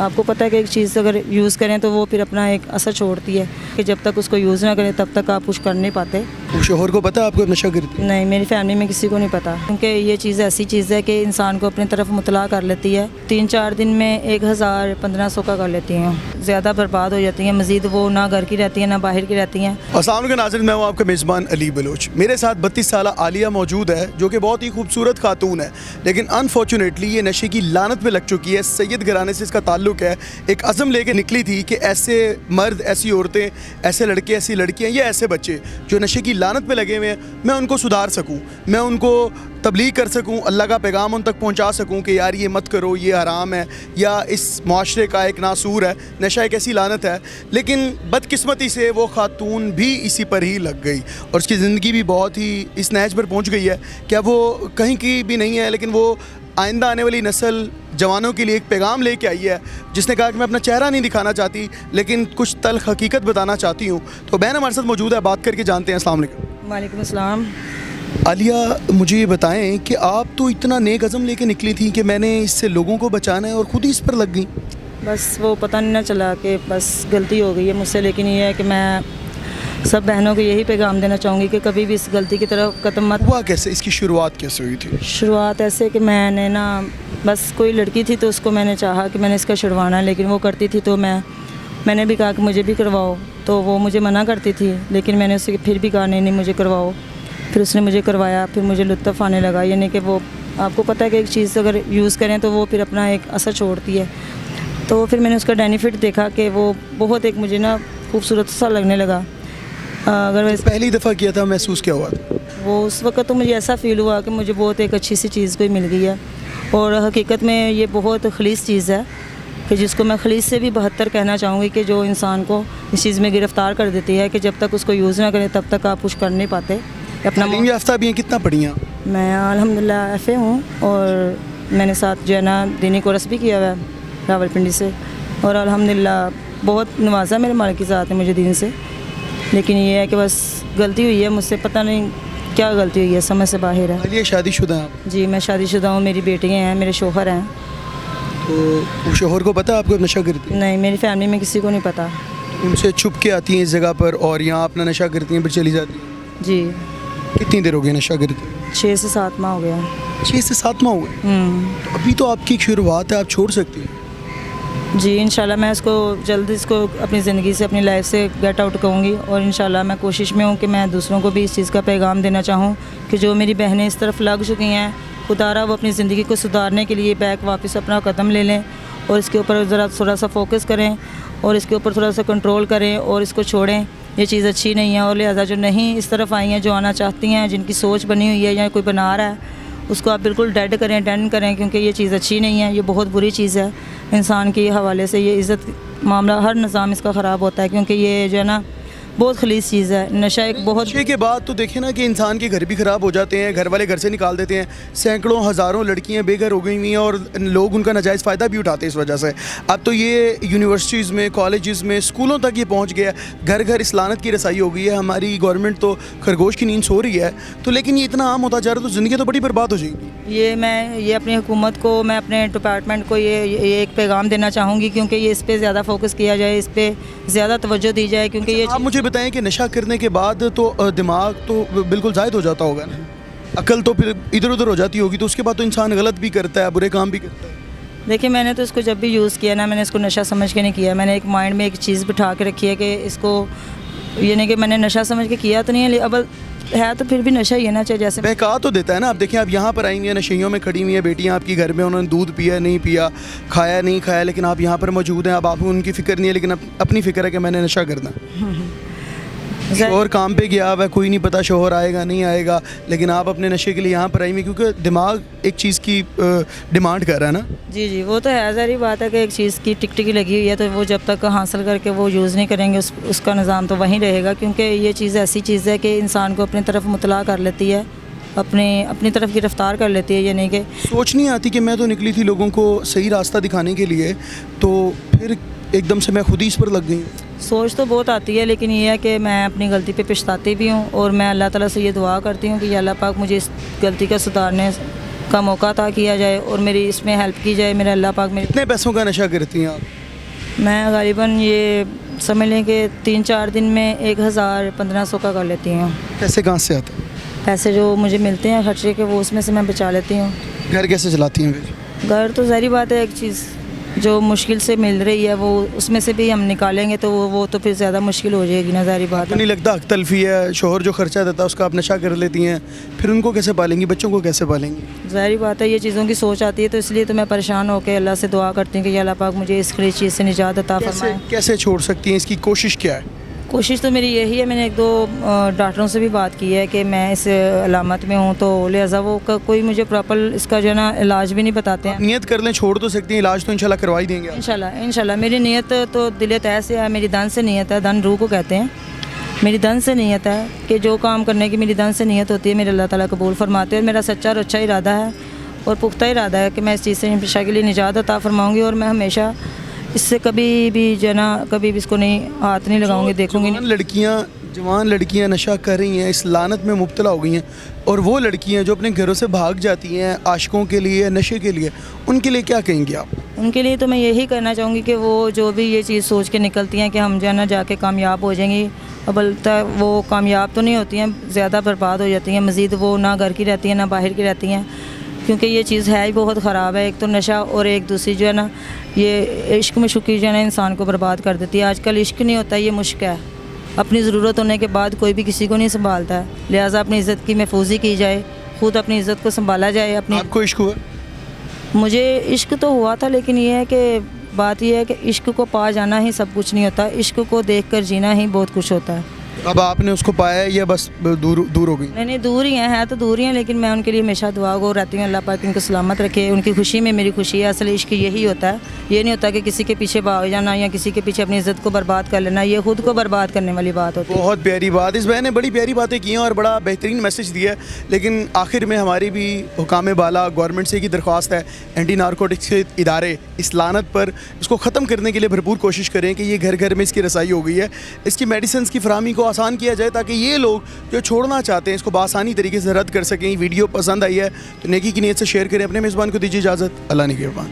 आपको पता है कि एक चीज़ अगर यूज़ करें तो वो फिर अपना एक असर छोड़ती है कि जब तक उसको यूज़ ना करें तब तक आप कुछ कर नहीं पाते। शोहर को पता है आपको नशा करती है? नहीं, मेरी फैमिली में किसी को नहीं पता, क्योंकि ये चीज़ ऐसी चीज़ है कि इंसान को अपनी तरफ मुतला कर लेती है। 3-4 दिन में 1000-1500 का कर लेती हैं, ज़्यादा बर्बाद हो जाती हैं। मज़ीद वो ना घर की रहती हैं ना बाहर की रहती हैं। अस्सलाम वालेकुम नाज़रीन, मैं हूँ आपका मेज़बान अली बलोच। मेरे साथ 32 साल आलिया मौजूद है जो कि बहुत ही खूबसूरत खातून है, लेकिन अनफॉर्चुनेटली ये नशे की लानत में लग चुकी है। सैयद घराने से इसका ताल्लुक़ है। एक अज़म लेके निकली थी कि ऐसे मर्द, ऐसी औरतें, ऐसे लड़के, ऐसी लड़कियाँ या ऐसे बच्चे जो नशे की लानत में लगे हुए हैं, मैं उनको सुधार सकूँ, मैं उनको तबलीग कर सकूँ, अल्लाह का पैगाम उन तक पहुँचा सकूँ कि यार ये मत करो, ये हराम है, या इस माशरे का एक नासूर है, नशा एक ऐसी लानत है। लेकिन बदकिस्मती से वो खातून भी इसी पर ही लग गई और उसकी ज़िंदगी भी बहुत ही इस नहज पर पहुँच गई है। क्या वो कहीं की भी नहीं है, लेकिन वो आइंदा आने वाली नस्ल जवानों के लिए एक पैगाम लेके आई है, जिसने कहा कि मैं अपना चेहरा नहीं दिखाना चाहती लेकिन कुछ तल्ख हकीकत बताना चाहती हूँ। तो बहन हमारे साथ मौजूद है, बात करके जानते हैं। अस्सलाम वालेकुम। वालेकुम अस्सलाम। आलिया, मुझे ये बताएं कि आप तो इतना नेक अज़म लेके निकली थी कि मैंने इससे लोगों को बचाना है और ख़ुद ही इस पर लग गई। बस वो पता नहीं ना चला कि बस गलती हो गई है मुझसे, लेकिन ये है कि मैं सब बहनों को यही पैगाम देना चाहूँगी कि कभी भी इस गलती की तरफ कदम मत। हुआ कैसे, इसकी शुरुआत कैसे हुई थी? शुरुआत ऐसे कि मैंने ना बस कोई लड़की थी तो उसको मैंने चाहा कि मैंने इसका छुड़वाना है, लेकिन वो करती थी तो मैंने भी कहा कि मुझे भी करवाओ, तो वो मुझे मना करती थी, लेकिन मैंने उससे फिर भी कहा नहीं मुझे करवाओ। फिर उसने मुझे करवाया, फिर मुझे लुत्फ़ आने लगा। यानी कि वो, आपको पता है कि एक चीज़ अगर यूज़ करें तो वो फिर अपना एक असर छोड़ती है। तो फिर मैंने उसका बेनिफिट देखा कि वो बहुत एक मुझे ना खूबसूरत सा लगने लगा। अगर वैसे पहली दफ़ा किया था, महसूस क्या हुआ? वो उस वक्त तो मुझे ऐसा फ़ील हुआ कि मुझे बहुत एक अच्छी सी चीज़ कोई मिल गई है, और हकीकत में ये बहुत खलीस चीज़ है कि जिसको मैं खलीस से भी 72 कहना चाहूँगी कि जो इंसान को इस चीज़ में गिरफ़्तार कर देती है कि जब तक उसको यूज़ ना करें तब तक आप कुछ कर नहीं पाते। अपना तालीम याफ्ता भी हैं, कितना पढ़ी हैं? मैं अल्हम्दुलिल्लाह FA हूँ, और मैंने साथ जो है ना दीनी कोर्स भी किया हुआ है रावलपिंडी से, और अल्हम्दुलिल्लाह बहुत नवाजा मेरे मालिक की ज़ात है मुझे दीन से। लेकिन ये है कि बस गलती हुई है मुझसे, पता नहीं क्या गलती हुई है, समझ से बाहर है। आलिया शादीशुदा हैं आप? जी, मैं शादीशुदा हूँ, मेरी बेटियाँ हैं, मेरे शोहर हैं। तो शोहर को पता है आपको नशा करती है? नहीं, मेरी फैमिली में किसी को नहीं पता। उनसे छुप के आती हैं इस जगह पर और यहाँ अपना नशा करती हैं, फिर चली जाती हैं? जी, कितनी देर हो गई नशा करती? 6 से 7 माह हो गया। 6 से 7 माह हो गए? तो अभी तो आपकी शुरुआत है, आप छोड़ सकती हैं। जी, इंशाल्लाह मैं इसको जल्दी इसको अपनी ज़िंदगी से, अपनी लाइफ से गेट आउट कहूँगी, और इंशाल्लाह मैं कोशिश में हूँ कि मैं दूसरों को भी इस चीज़ का पैगाम देना चाहूँ कि जो मेरी बहनें इस तरफ लग चुकी हैं, खुदारा वो अपनी ज़िंदगी को सुधारने के लिए बैक वापस अपना कदम ले लें और इसके ऊपर ज़रा थोड़ा सा फोकस करें और इसके ऊपर थोड़ा सा कंट्रोल करें और इसको छोड़ें। ये चीज़ अच्छी नहीं है, और लिहाजा जो नहीं इस तरफ आई हैं, जो आना चाहती हैं, जिनकी सोच बनी हुई है या कोई बना रहा है, उसको आप बिल्कुल डेड करें, क्योंकि ये चीज़ अच्छी नहीं है, ये बहुत बुरी चीज़ है। इंसान के हवाले से ये इज़्ज़त मामला, हर निज़ाम इसका ख़राब होता है, क्योंकि ये जो है ना बहुत खलीस चीज़ है। नशा एक बहुत नशे के बाद तो देखें ना कि इंसान के घर भी ख़राब हो जाते हैं, घर वाले घर से निकाल देते हैं, सैकड़ों हज़ारों लड़कियां बेघर हो गई हुई हैं और लोग उनका नाजायज़ फ़ायदा भी उठाते हैं इस वजह से। अब तो ये यूनिवर्सिटीज़ में, कॉलेजेस में, स्कूलों तक ये पहुंच गया, घर घर इस लानत की रसाई हो गई है। हमारी गवर्नमेंट तो खरगोश की नींद सो रही है, तो लेकिन ये इतना आम होता जा रहा है तो ज़िंदगी तो बड़ी बर्बाद हो जाएगी। ये अपनी हुकूमत को, मैं अपने डिपार्टमेंट को ये एक पैगाम देना चाहूँगी, क्योंकि ये इस पर ज़्यादा फोकस किया जाए, इस पर ज़्यादा तवज्जो दी जाए, क्योंकि ये आप मुझे बताएं कि नशा करने के बाद तो दिमाग तो बिल्कुल ज़ायद हो जाता होगा ना, अकल तो फिर इधर उधर हो जाती होगी, तो उसके बाद तो इंसान गलत भी करता है, बुरे काम भी करता है। देखिए, मैंने तो इसको जब भी यूज़ किया ना, मैंने इसको नशा समझ के नहीं किया। मैंने एक माइंड में एक चीज़ बिठा के रखी है कि इसको, ये नहीं कि मैंने नशा समझ के किया तो नहीं है, अब है तो फिर भी नशा ही है ना, चाहे जैसे बहका तो देता है ना। आप देखें, आप यहाँ पर आई हुई हैं, नशेइयों में खड़ी हुई हैं बेटियाँ आपकी घर में, उन्होंने दूध पिया नहीं पिया, खाया नहीं खाया, लेकिन आप यहाँ पर मौजूद हैं। अब आपको उनकी फ़िक्र नहीं है, लेकिन अपनी फ़िक्र है कि मैंने नशा करना। शोहर काम पे गया हुआ है, कोई नहीं पता शोहर आएगा नहीं आएगा, लेकिन आप अपने नशे के लिए यहाँ पर आई हुई, क्योंकि दिमाग एक चीज़ की डिमांड कर रहा है ना। जी जी, वो तो है, ज़ाहिर बात है कि एक चीज़ की टिकटिकी लगी हुई है, तो वो जब तक हासिल करके वो यूज़ नहीं करेंगे उसका निज़ाम तो वहीं रहेगा, क्योंकि ये चीज़ ऐसी चीज़ है कि इंसान को अपनी तरफ मुतला कर लेती है, अपनी तरफ गिरफ़्तार कर लेती है। ये नहीं कि सोच नहीं आती कि मैं तो निकली थी लोगों को सही रास्ता दिखाने के लिए, तो फिर एकदम से मैं खुद ही इस पर लग गई। सोच तो बहुत आती है, लेकिन ये है कि मैं अपनी गलती पे पछताती भी हूँ, और मैं अल्लाह ताला से ये दुआ करती हूँ कि या अल्लाह पाक मुझे इस गलती का सुधारने का मौका अता किया जाए और मेरी इसमें हेल्प की जाए। मेरा अल्लाह पाक मेरे कितने पैसों का नशा करती हैं आप? मैं गालिबन ये समझ लें कि 3-4 दिन में 1000-1500 का कर लेती हूँ। पैसे कहाँ से आते हैं? पैसे जो मुझे मिलते हैं खर्चे के वो उसमें से मैं बचा लेती हूँ। घर कैसे चलाती हैं फिर? घर तो ज़ाहिर बात है, एक चीज़ जो मुश्किल से मिल रही है वो उसमें से भी हम निकालेंगे तो वो तो फिर ज़्यादा मुश्किल हो जाएगी ना, ज़ाहिर बात तो है। नहीं लगता हक तलफी है, शोहर जो खर्चा देता है उसका आप नशा कर लेती हैं, फिर उनको कैसे पालेंगी, बच्चों को कैसे पालेंगी? ज़ाहिर बात है ये चीज़ों की सोच आती है, तो इसलिए तो मैं परेशान होकर अल्लाह से दुआ करती हूँ कि या अल्लाह पाक मुझे इस चीज़ से निजात अता कैसे फरमाए। कैसे छोड़ सकती हैं, इसकी कोशिश क्या है? कोशिश तो मेरी यही है, मैंने 1-2 डॉक्टरों से भी बात की है कि मैं इस अलामत में हूँ, तो लिहाजा वो कोई मुझे प्रॉपर इसका जो है ना इलाज भी नहीं बताते हैं। नियत कर लें, छोड़ तो सकती हैं, इलाज तो इंशाल्लाह करवा ही देंगे आप। इंशाल्लाह मेरी नीयत तो दिल तय से है, मेरी दन से नीयत है, दन रूह को कहते हैं। मेरी दन से नीयत है कि जो काम करने की मेरी दन से नीयत होती है मेरे अल्लाह ताला कबूल फरमाते हैं। और मेरा सच्चा और अच्छा इरादा है और पुख्ता इरादा है कि मैं इस चीज़ से हमेशा के लिए निजात अता फरमाऊँगी और मैं हमेशा इससे कभी भी जो है ना कभी भी इसको नहीं हाथ नहीं लगाऊंगी, देखूंगी नहीं। जवान लड़कियां नशा कर रही हैं, इस लानत में मुब्तला हो गई हैं, और वो लड़कियां जो अपने घरों से भाग जाती हैं आशिकों के लिए, नशे के लिए, उनके लिए क्या कहेंगे आप? उनके लिए तो मैं यही कहना चाहूँगी कि वो जो भी ये चीज़ सोच के निकलती हैं कि हम जो है ना जाके कामयाब हो जाएंगी, अबलता वो कामयाब तो नहीं होती हैं, ज़्यादा बर्बाद हो जाती हैं। मज़ीद वो ना घर की रहती हैं ना बाहर की रहती हैं, क्योंकि ये चीज़ है ही बहुत ख़राब है। एक तो नशा और एक दूसरी जो है ना ये इश्क में शुक्र जो है ना इंसान को बर्बाद कर देती है। आजकल इश्क नहीं होता, ये मुश्क है। अपनी ज़रूरत होने के बाद कोई भी किसी को नहीं संभालता है, लिहाजा अपनी इज़्ज़त की महफूजी की जाए, ख़ुद अपनी इज़्ज़त को संभाला जाए। अपनी आपको इश्क हुआ? मुझे इश्क तो हुआ था, लेकिन ये है कि बात यह है कि इश्क को पा जाना ही सब कुछ नहीं होता, इश्क को देखकर जीना ही बहुत कुछ होता है। अब आपने उसको पाया है या बस दूर हो गई? नहीं दूर ही हैं, तो दूर ही हैं, लेकिन मैं उनके लिए हमेशा दुआ गो रहती हूँ, अल्लाह पाक इनको सलामत रखे। उनकी खुशी में मेरी खुशी है। असल इश्क यही होता है, ये नहीं होता कि किसी के पीछे भाग जाना या किसी के पीछे अपनी इज़्ज़त को बर्बाद कर लेना, ये खुद को बर्बाद करने वाली बात होती है। बहुत प्यारी बात, इस बहन ने बड़ी प्यारी बातें की हैं और बड़ा बेहतरीन मैसेज दिया है। लेकिन आखिर में हमारी भी हुकाम बाला गवर्नमेंट से की दरख्वास्त है, एंटी नारकोटिक्स के इदारे इस लानत पर इसको ख़त्म करने के लिए भरपूर कोशिश करें कि ये घर घर में इसकी रसाई हो गई है, इसकी मेडिसिन की फराहमी को आसान किया जाए ताकि ये लोग जो छोड़ना चाहते हैं इसको बासानी तरीके से रद्द कर सकें। वीडियो पसंद आई है तो नेकी की नीयत से शेयर करें। अपने मेज़बान को दीजिए इजाज़त। अल्लाह निगहबान।